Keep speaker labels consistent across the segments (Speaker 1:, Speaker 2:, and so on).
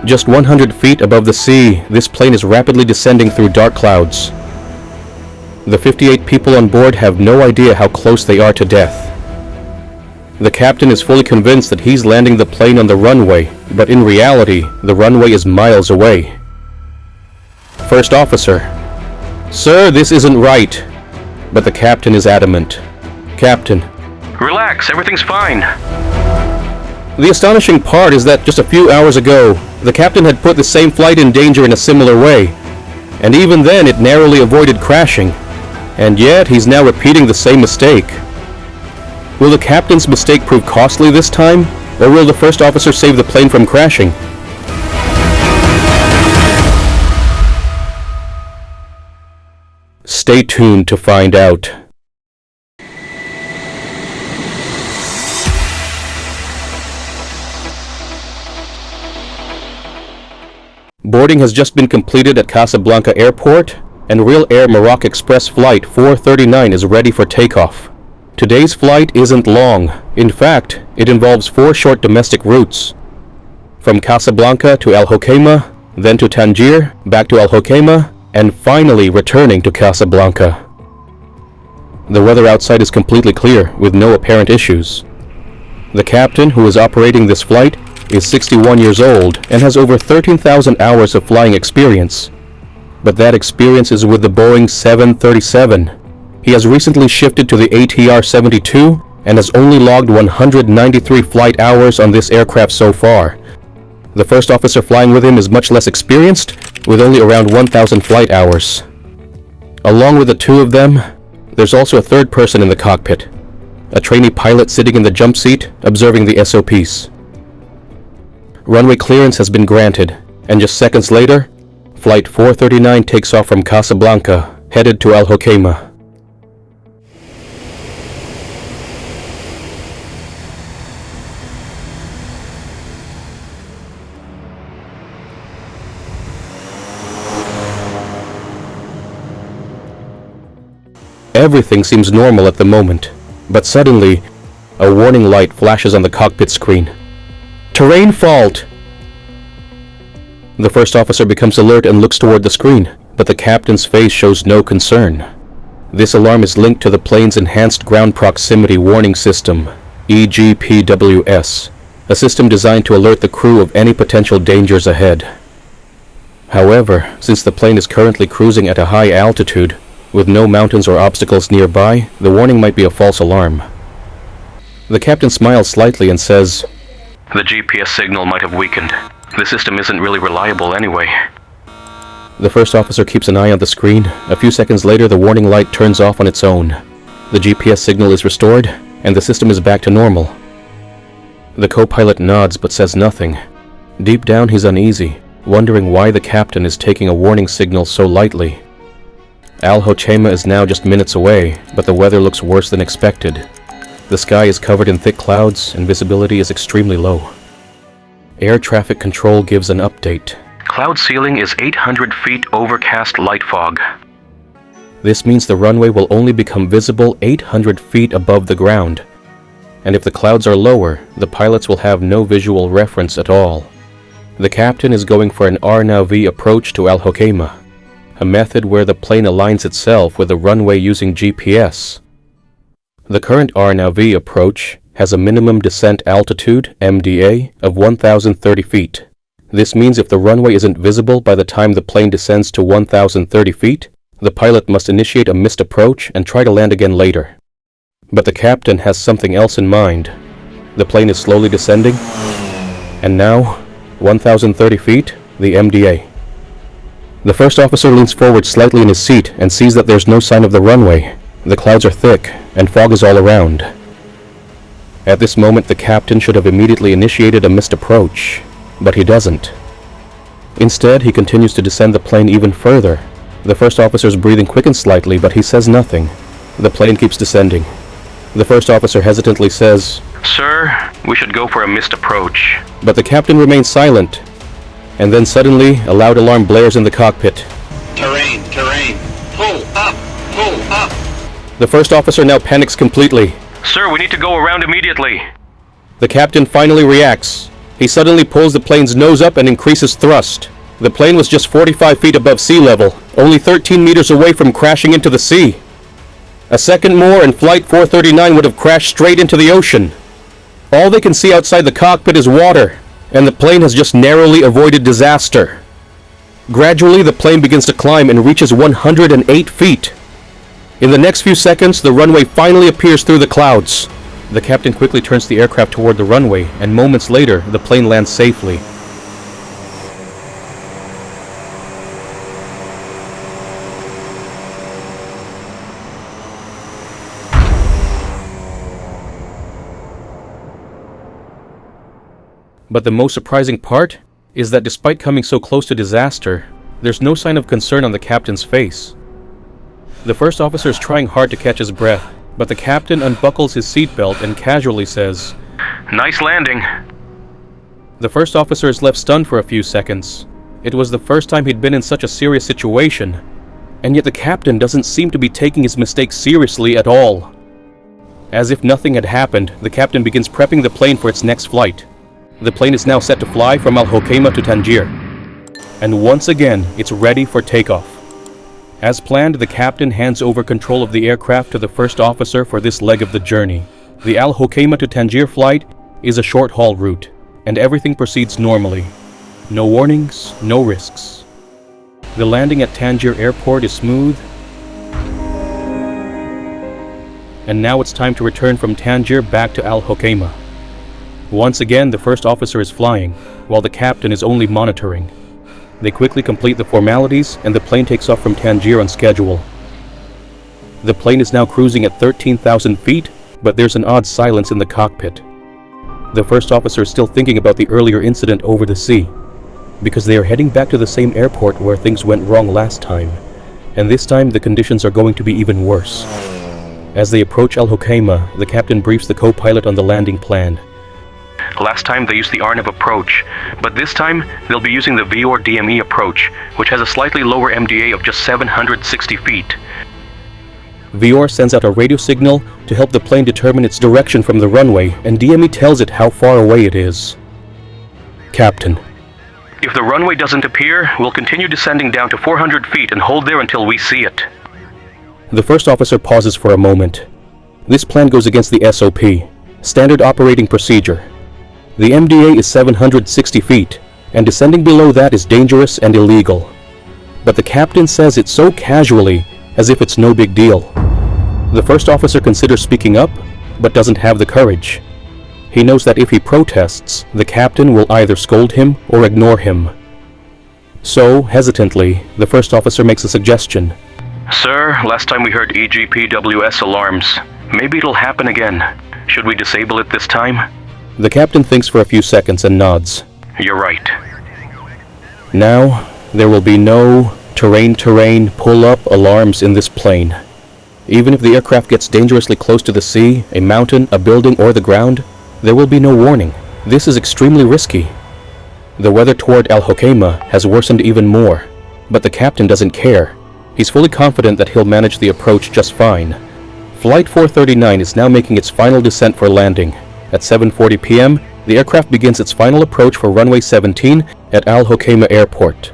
Speaker 1: Just 100 feet above the sea, this plane is rapidly descending through dark clouds. The 58 people on board have no idea how close they are to death. The captain is fully convinced that he's landing the plane on the runway, but in reality, the runway is miles away. First officer: "Sir, this isn't right." But the captain is adamant. "Captain,
Speaker 2: Relax, everything's fine.
Speaker 1: the astonishing part is that just a few hours ago, the captain had put the same flight in danger in a similar way, and even then it narrowly avoided crashing, and yet he's now repeating the same mistake. Will the captain's mistake prove costly this time, or will the first officer save the plane from crashing? Stay tuned to find out. Boarding has just been completed at Casablanca Airport, and real Air Maroc Express Flight 439 is ready for takeoff. Today's flight isn't long. In fact, it involves 4 short domestic routes. From Casablanca to Al Hoceima, then to Tangier, back to Al Hoceima, and finally returning to Casablanca. The weather outside is completely clear, with no apparent issues. The captain, who is operating this flight, is 61 years old and has over 13,000 hours of flying experience. But that experience is with the Boeing 737. He has recently shifted to the ATR 72 and has only logged 193 flight hours on this aircraft so far. The first officer flying with him is much less experienced, with only around 1,000 flight hours. Along with the two of them, there's also a third person in the cockpit, a trainee pilot sitting in the jump seat, observing the SOPs. Runway clearance has been granted, and just seconds later, Flight 439 takes off from Casablanca, headed to Al Hoceima. Everything seems normal at the moment, but suddenly, a warning light flashes on the cockpit screen. Terrain fault! The first officer becomes alert and looks toward the screen, but the captain's face shows no concern. This alarm is linked to the plane's Enhanced Ground Proximity Warning System, GPWS, a system designed to alert the crew of any potential dangers ahead. However, since the plane is currently cruising at a high altitude, with no mountains or obstacles nearby, the warning might be a false alarm. The captain smiles slightly and says,
Speaker 2: The GPS signal might have weakened. The system isn't really reliable anyway.
Speaker 1: The first officer keeps an eye on the screen. A few seconds later, the warning light turns off on its own. The GPS signal is restored, and the system is back to normal. The co-pilot nods but says nothing. Deep down, he's uneasy, wondering why the captain is taking a warning signal so lightly. Al Hoceima is now just minutes away, but the weather looks worse than expected. The sky is covered in thick clouds, and visibility is extremely low. Air traffic control gives an update.
Speaker 2: Cloud ceiling is 800 feet overcast light fog.
Speaker 1: This means the runway will only become visible 800 feet above the ground. And if the clouds are lower, the pilots will have no visual reference at all. The captain is going for an R-now-V approach to Al Hoceima, a method where the plane aligns itself with the runway using GPS. The current R-now-V approach has a minimum descent altitude, MDA, of 1,030 feet. This means if the runway isn't visible by the time the plane descends to 1,030 feet, the pilot must initiate a missed approach and try to land again later. But the captain has something else in mind. The plane is slowly descending, and now, 1,030 feet, the MDA. The first officer leans forward slightly in his seat and sees that there's no sign of the runway. The clouds are thick, and fog is all around. At this moment, the captain should have immediately initiated a missed approach, but he doesn't. Instead, he continues to descend the plane even further. The first officer's breathing quickens slightly, but he says nothing. The plane keeps descending. The first officer hesitantly says,
Speaker 2: Sir, we should go for a missed approach.
Speaker 1: But the captain remains silent. And then suddenly, a loud alarm blares in the cockpit.
Speaker 3: Terrain, pull up.
Speaker 1: The first officer now panics completely.
Speaker 2: Sir, we need to go around immediately.
Speaker 1: The captain finally reacts. He suddenly pulls the plane's nose up and increases thrust. The plane was just 45 feet above sea level, only 13 meters away from crashing into the sea. A second more and Flight 439 would have crashed straight into the ocean. All they can see outside the cockpit is water, and the plane has just narrowly avoided disaster. Gradually, the plane begins to climb and reaches 108 feet. In the next few seconds, the runway finally appears through the clouds. The captain quickly turns the aircraft toward the runway, and moments later, the plane lands safely. But the most surprising part is that despite coming so close to disaster, there's no sign of concern on the captain's face. The first officer is trying hard to catch his breath, but the captain unbuckles his seatbelt and casually says,
Speaker 2: Nice landing.
Speaker 1: The first officer is left stunned for a few seconds. It was the first time he'd been in such a serious situation, and yet the captain doesn't seem to be taking his mistake seriously at all. As if nothing had happened, the captain begins prepping the plane for its next flight. The plane is now set to fly from Hoceima to Tangier, and once again, it's ready for takeoff. As planned, the captain hands over control of the aircraft to the first officer for this leg of the journey. The Hoceima to Tangier flight is a short-haul route, and everything proceeds normally. No warnings, no risks. The landing at Tangier Airport is smooth, and now it's time to return from Tangier back to Hoceima. Once again, the first officer is flying, while the captain is only monitoring. They quickly complete the formalities, and the plane takes off from Tangier on schedule. The plane is now cruising at 13,000 feet, but there's an odd silence in the cockpit. The first officer is still thinking about the earlier incident over the sea, because they are heading back to the same airport where things went wrong last time, and this time the conditions are going to be even worse. As they approach Hoceima, the captain briefs the co-pilot on the landing plan.
Speaker 2: Last time they used the Arnav approach, but this time they'll be using the VOR DME approach, which has a slightly lower MDA of just 760 feet.
Speaker 1: VOR sends out a radio signal to help the plane determine its direction from the runway, and DME tells it how far away it is. Captain.
Speaker 2: If the runway doesn't appear, we'll continue descending down to 400 feet and hold there until we see it.
Speaker 1: The first officer pauses for a moment. This plan goes against the SOP, Standard Operating Procedure. The MDA is 760 feet, and descending below that is dangerous and illegal. But the captain says it so casually, as if it's no big deal. The first officer considers speaking up, but doesn't have the courage. He knows that if he protests, the captain will either scold him or ignore him. So, hesitantly, the first officer makes a suggestion.
Speaker 2: Sir, last time we heard GPWS alarms. Maybe it'll happen again. Should we disable it this time?
Speaker 1: The captain thinks for a few seconds and nods.
Speaker 2: You're right.
Speaker 1: Now, there will be no terrain pull-up alarms in this plane. Even if the aircraft gets dangerously close to the sea, a mountain, a building, or the ground, there will be no warning. This is extremely risky. The weather toward Hoceima has worsened even more, but the captain doesn't care. He's fully confident that he'll manage the approach just fine. Flight 439 is now making its final descent for landing. At 7:40 p.m., the aircraft begins its final approach for runway 17 at Hoceima Airport.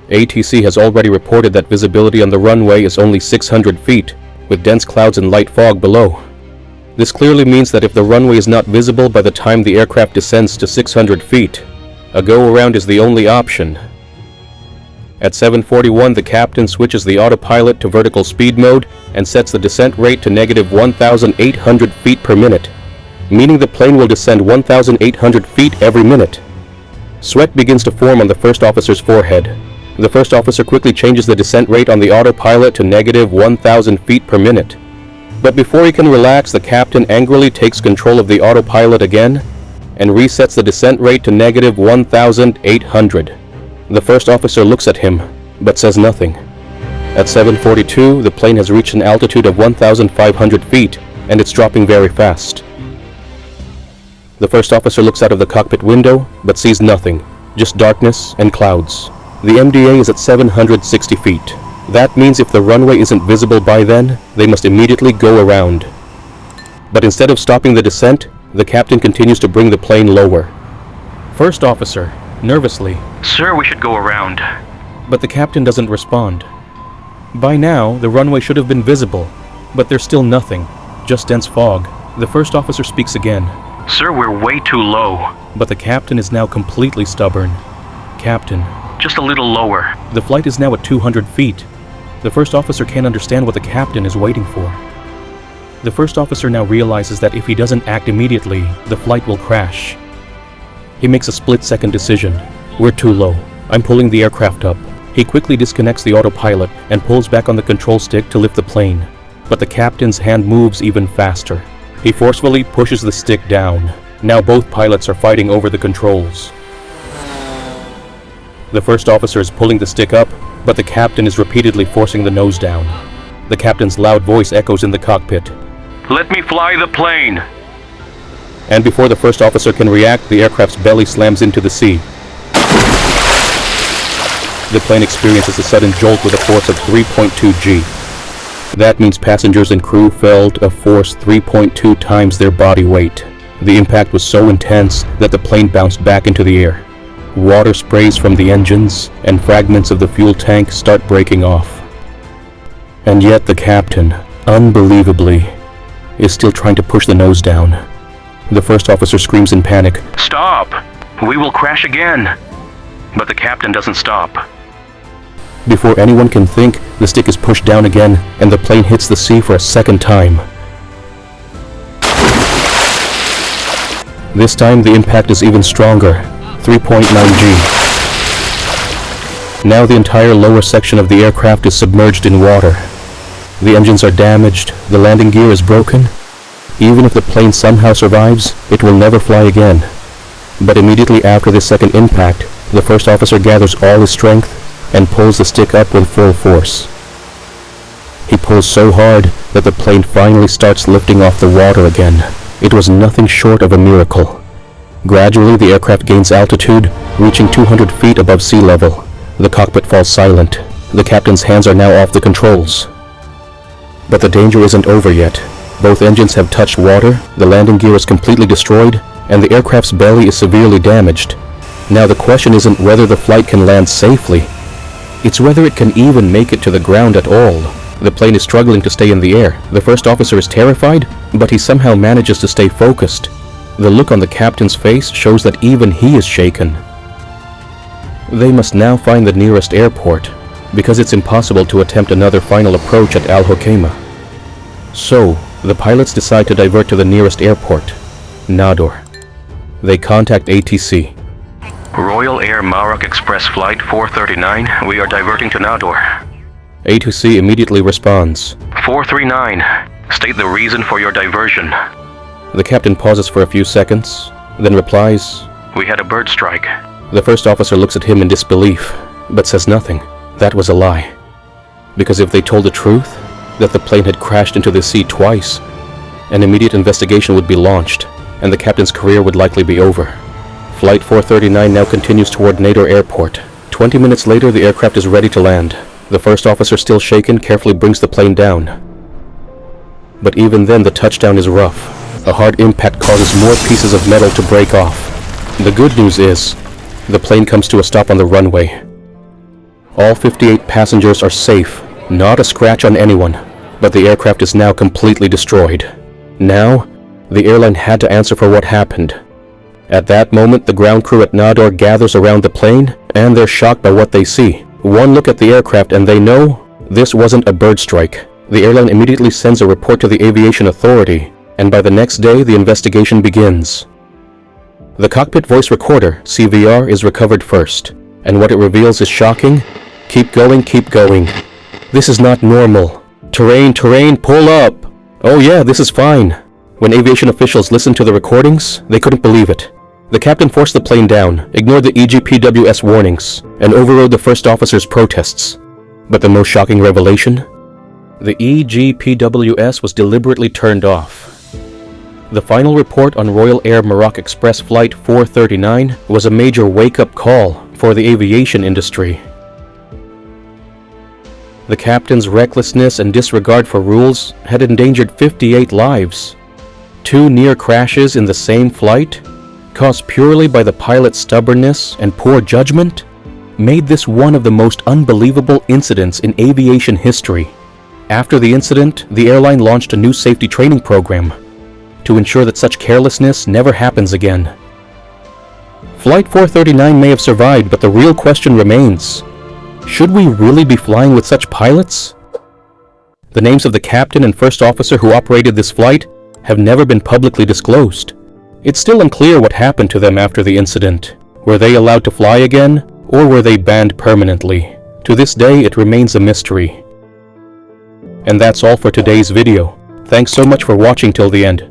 Speaker 1: ATC has already reported that visibility on the runway is only 600 feet, with dense clouds and light fog below. This clearly means that if the runway is not visible by the time the aircraft descends to 600 feet, a go-around is the only option. At 7:41, the captain switches the autopilot to vertical speed mode and sets the descent rate to negative 1,800 feet per minute, meaning the plane will descend 1,800 feet every minute. Sweat begins to form on the first officer's forehead. The first officer quickly changes the descent rate on the autopilot to negative 1,000 feet per minute. But before he can relax, the captain angrily takes control of the autopilot again and resets the descent rate to negative 1,800. The first officer looks at him, but says nothing. At 7:42, the plane has reached an altitude of 1,500 feet, and it's dropping very fast. The first officer looks out of the cockpit window, but sees nothing, just darkness and clouds. The MDA is at 760 feet. That means if the runway isn't visible by then, they must immediately go around. But instead of stopping the descent, The captain continues to bring the plane lower. First officer, nervously.
Speaker 2: Sir, we should go around.
Speaker 1: But the captain doesn't respond. By now, the runway should have been visible, but there's still nothing, just dense fog. The first officer speaks again.
Speaker 2: Sir, we're way too low.
Speaker 1: But the captain is now completely stubborn. Captain.
Speaker 2: Just a little lower.
Speaker 1: The flight is now at 200 feet. The first officer can't understand what the captain is waiting for. The first officer now realizes that if he doesn't act immediately, the flight will crash. He makes a split-second decision. We're too low. I'm pulling the aircraft up. He quickly disconnects the autopilot and pulls back on the control stick to lift the plane. But the captain's hand moves even faster. He forcefully pushes the stick down. Now both pilots are fighting over the controls. The first officer is pulling the stick up, but the captain is repeatedly forcing the nose down. The captain's loud voice echoes in the cockpit.
Speaker 2: Let me fly the plane!
Speaker 1: And before the first officer can react, the aircraft's belly slams into the sea. The plane experiences a sudden jolt with a force of 3.2 G. That means passengers and crew felt a force 3.2 times their body weight. The impact was so intense that the plane bounced back into the air. Water sprays from the engines, and fragments of the fuel tank start breaking off. And yet the captain, unbelievably, is still trying to push the nose down. The first officer screams in panic,
Speaker 2: Stop! We will crash again! But the captain doesn't stop.
Speaker 1: Before anyone can think, the stick is pushed down again, and the plane hits the sea for a second time. This time the impact is even stronger, 3.9 G. Now the entire lower section of the aircraft is submerged in water. The engines are damaged, the landing gear is broken. Even if the plane somehow survives, it will never fly again. But immediately after this second impact, the first officer gathers all his strength and pulls the stick up with full force. He pulls so hard that the plane finally starts lifting off the water again. It was nothing short of a miracle. Gradually, the aircraft gains altitude, reaching 200 feet above sea level. The cockpit falls silent. The captain's hands are now off the controls. But the danger isn't over yet. Both engines have touched water, the landing gear is completely destroyed, and the aircraft's belly is severely damaged. Now the question isn't whether the flight can land safely. It's whether it can even make it to the ground at all. The plane is struggling to stay in the air. The first officer is terrified, but he somehow manages to stay focused. The look on the captain's face shows that even he is shaken. They must now find the nearest airport, because it's impossible to attempt another final approach at Hoceima. So, the pilots decide to divert to the nearest airport, Nador. They contact ATC.
Speaker 2: Royal Air Maroc Express Flight 439, we are diverting to Nador.
Speaker 1: ATC immediately responds.
Speaker 2: 439, state the reason for your diversion.
Speaker 1: The captain pauses for a few seconds, then replies,
Speaker 2: We had a bird strike.
Speaker 1: The first officer looks at him in disbelief, but says nothing. That was a lie. Because if they told the truth, that the plane had crashed into the sea twice, an immediate investigation would be launched, and the captain's career would likely be over. Flight 439 now continues toward Nador Airport. 20 minutes later, the aircraft is ready to land. The first officer, still shaken, carefully brings the plane down. But even then, the touchdown is rough. A hard impact causes more pieces of metal to break off. The good news is, the plane comes to a stop on the runway. All 58 passengers are safe, not a scratch on anyone, but the aircraft is now completely destroyed. Now, the airline had to answer for what happened. At that moment, the ground crew at Nador gathers around the plane, and they're shocked by what they see. One look at the aircraft and they know this wasn't a bird strike. The airline immediately sends a report to the aviation authority, and by the next day, the investigation begins. The cockpit voice recorder, CVR, is recovered first, and what it reveals is shocking. Keep going, keep going. This is not normal. Terrain, terrain, pull up. Oh yeah, this is fine. When aviation officials listened to the recordings, they couldn't believe it. The captain forced the plane down, ignored the GPWS warnings, and overrode the first officer's protests. But the most shocking revelation? The GPWS was deliberately turned off. The final report on Royal Air Maroc Express Flight 439 was a major wake-up call for the aviation industry. The captain's recklessness and disregard for rules had endangered 58 lives. 2 near crashes in the same flight, caused purely by the pilot's stubbornness and poor judgment, made this one of the most unbelievable incidents in aviation history. After the incident, the airline launched a new safety training program to ensure that such carelessness never happens again. Flight 439 may have survived, but the real question remains: should we really be flying with such pilots? The names of the captain and first officer who operated this flight have never been publicly disclosed. It's still unclear what happened to them after the incident. Were they allowed to fly again, or were they banned permanently? To this day, it remains a mystery. And that's all for today's video. Thanks so much for watching till the end.